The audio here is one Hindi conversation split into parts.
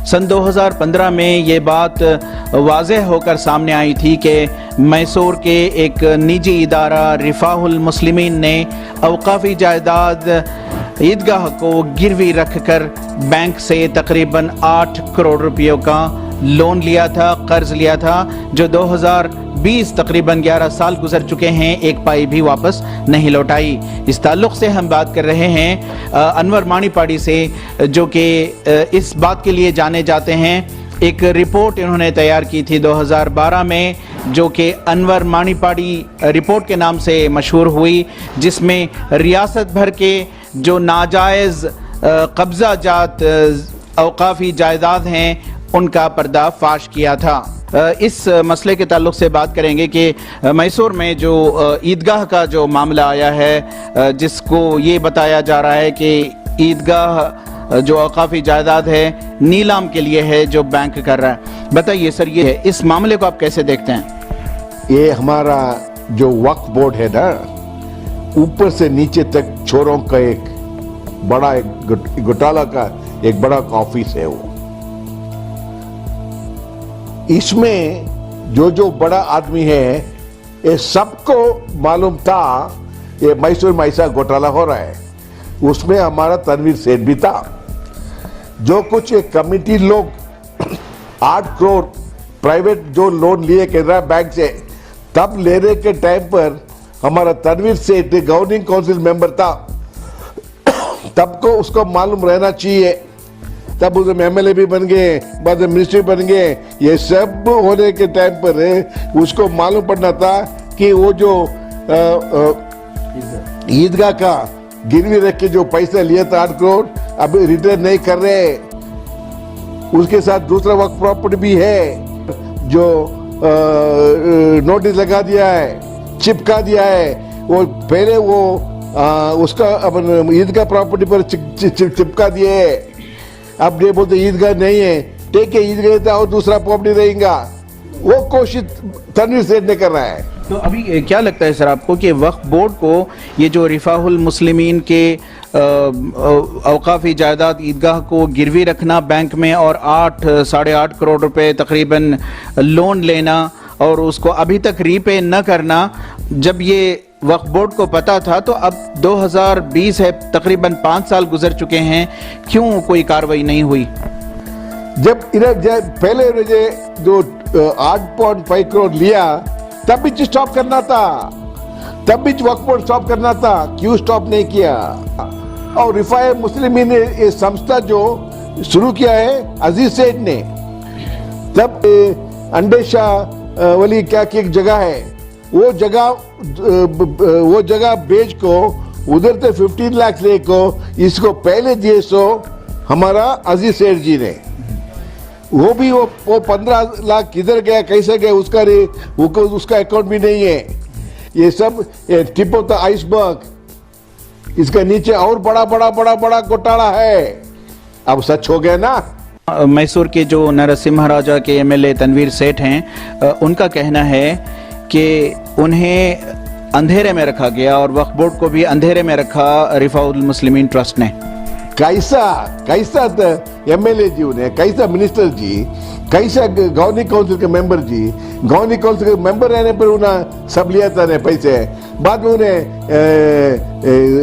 सन 2015 में ये बात वाज़ेह होकर सामने आई थी कि मैसूर के एक निजी इदारा रिफाहुल मुस्लिमीन ने अवकाफ़ी जायदाद ईदगाह को गिरवी रखकर बैंक से तकरीबन 8 करोड़ रुपयों का लोन लिया था, कर्ज लिया था, जो 2020 तकरीबन 11 साल गुजर चुके हैं, एक पाई भी वापस नहीं लौटाई। इस ताल्लुक़ से हम बात कर रहे हैं अनवर माणीपाड़ी से, जो कि इस बात के लिए जाने जाते हैं। एक रिपोर्ट इन्होंने तैयार की थी 2012 में, जो कि अनवर माणीपाड़ी रिपोर्ट के नाम से मशहूर हुई, जिसमें रियासत भर के जो नाजायज़ कब्ज़ा जात अवकाफ़ी जायदाद हैं उनका पर्दाफाश किया था। इस मसले के ताल्लुक से बात करेंगे कि मैसूर में जो ईदगाह का जो मामला आया है, जिसको ये बताया जा रहा है कि ईदगाह जो अवकाफ़ी जायदाद है नीलाम के लिए है, जो बैंक कर रहा है। बताइए सर, ये है, इस मामले को आप कैसे देखते हैं? ये हमारा जो वक्फ बोर्ड है ना, ऊपर से नीचे तक चोरों का एक बड़ा घोटाला का एक बड़ा ऑफिस है। वो इसमें जो बड़ा आदमी है, ये सबको मालूम था ये मैसूर में ऐसा घोटाला हो रहा है। उसमें हमारा तनवीर सेठ भी था। जो कुछ एक कमिटी लोग 8 करोड़ प्राइवेट जो लोन लिए केनरा बैंक से, तब लेने के टाइम पर हमारा तनवीर सेठ गवर्निंग काउंसिल मेंबर था। तब को उसको मालूम रहना चाहिए। तब उसमें एमएलए भी बन गए, बाद में मिनिस्टर बन गए। ये सब होने के टाइम पर उसको मालूम पड़ना था कि वो जो ईदगाह का गिरवी रख के जो पैसा लिया था 8 करोड़, अभी रिटर्न नहीं कर रहे। उसके साथ दूसरा वक्त प्रॉपर्टी भी है जो नोटिस लगा दिया है, चिपका दिया है। वो पहले वो उसका अपन ईदगाह प्रॉपर्टी पर चिपका दिए। अब ये बोलते ईदगाह नहीं है, ठीक है ईदगाह था और दूसरा प्रॉपर्टी रहेगा। वो कोशिश तनवीर सेठ ने कर रहा है। तो अभी क्या लगता है सर आपको कि वक्फ बोर्ड को ये जो रिफाहुल मुस्लिमीन के अवकाफ़ी जायदाद ईदगाह को गिरवी रखना बैंक में और 8-8.5 करोड़ रुपए तकरीबन लोन लेना और उसको अभी तक रीपे न करना, जब ये वक्फ बोर्ड को पता था, तो अब 2020 है, तकरीबन 5 साल गुजर चुके हैं, क्यों कोई कार्रवाई नहीं हुई? जब पहले जो 8.5 करोड़ लिया, तब भी स्टॉप करना था, तब भी वक्फ बोर्ड स्टॉप करना था। क्यों स्टॉप नहीं किया? और रिफाह मुस्लिमीन ने ये संस्था जो शुरू किया है अजीज सेठ ने, तब अंडेशा वाली क्या की एक जगह है, वो जगह बेच को उधर से 15 लाख ले को इसको पहले दिए सो हमारा अजीज सेठ जी ने। वो भी वो 15 लाख किधर गया, कैसे गया, उसका अकाउंट भी नहीं है। ये सब टिप ऑफ द आइसबर्ग। इसके नीचे और बड़ा घोटाला है। अब सच हो गया ना। मैसूर के जो नरसिम्हा राजा के एमएलए तनवीर सेठ हैं, उनका कहना है कि उन्हें अंधेरे में रखा गया और वक्फ बोर्ड को भी अंधेरे में रखा रिफाहुल मुस्लिमीन ट्रस्ट ने। कैसा एमएलए जी, उन्हें कैसा मिनिस्टर जी, कैसा गवर्निंग काउंसिल के मेंबर जी, गवर्निंग काउंसिल के मेंबर रहने पर उन्हें सब लिया था ने पैसे। बाद में उन्हें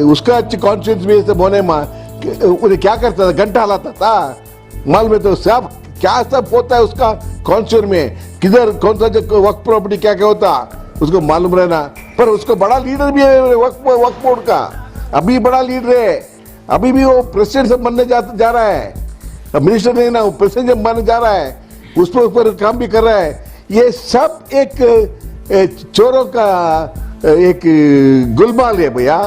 उसका कॉन्शियस भी सब होने में उन्हें क्या करता था, घंटा हलाता था। माल में तो सब क्या सब होता है उसका कॉन्शियस में, किधर कौन सा वक्फ प्रॉपर्टी क्या क्या होता उसको मालूम रहना। पर उसको बड़ा लीडर भी है वक्फ बोर्ड का, अभी बड़ा लीडर है, अभी भी वो प्रेसिडेंट सब बनने जा रहा है। मिनिस्टर नहीं ना, वो प्रेसिडेंट बनने जा रहा है, उस पर काम भी कर रहा है। ये सब एक चोरों का एक गुलमाल है भैया।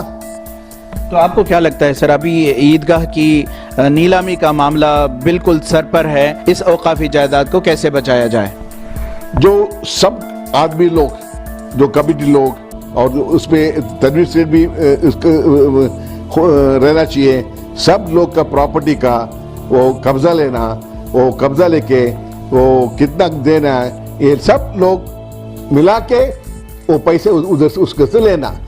तो आपको क्या लगता है सर, अभी ईदगाह की नीलामी का मामला बिल्कुल सर पर है, इस औकाफी जायदाद को कैसे बचाया जाए? जो सब आदमी लोग, जो कमिटी लोग और उसमें तनवीर सेठ भी रहना चाहिए, सब लोग का प्रॉपर्टी का वो कब्जा लेना, वो कब्जा लेके वो कितना देना है, ये सब लोग मिला के वो पैसे उधर से उसके से लेना।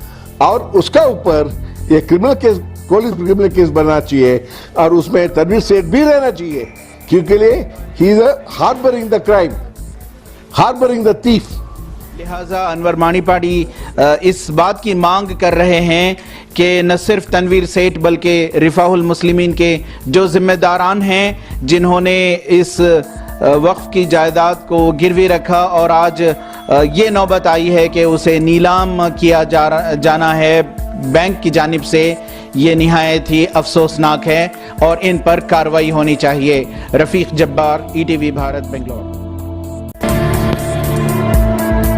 और उसका ऊपर ये criminal case, police criminal case बनना चाहिए और उसमें तनवीर सेठ भी रहना चाहिए। क्योंकि he is harbouring the crime, harbouring the thief. लिहाजा अनवर मानीपाडी इस बात की मांग कर रहे हैं कि न सिर्फ तनवीर सेठ बल्कि रिफाहुल मुस्लिमीन के जो जिम्मेदारान हैं जिन्होंने इस वक्फ की जायदाद को गिरवी रखा और आज ये नौबत आई है कि उसे नीलाम किया जाना है बैंक की जानिब से, ये निहायत ही अफसोसनाक है और इन पर कार्रवाई होनी चाहिए। रफीक जब्बार, ETV भारत, बेंगलोर।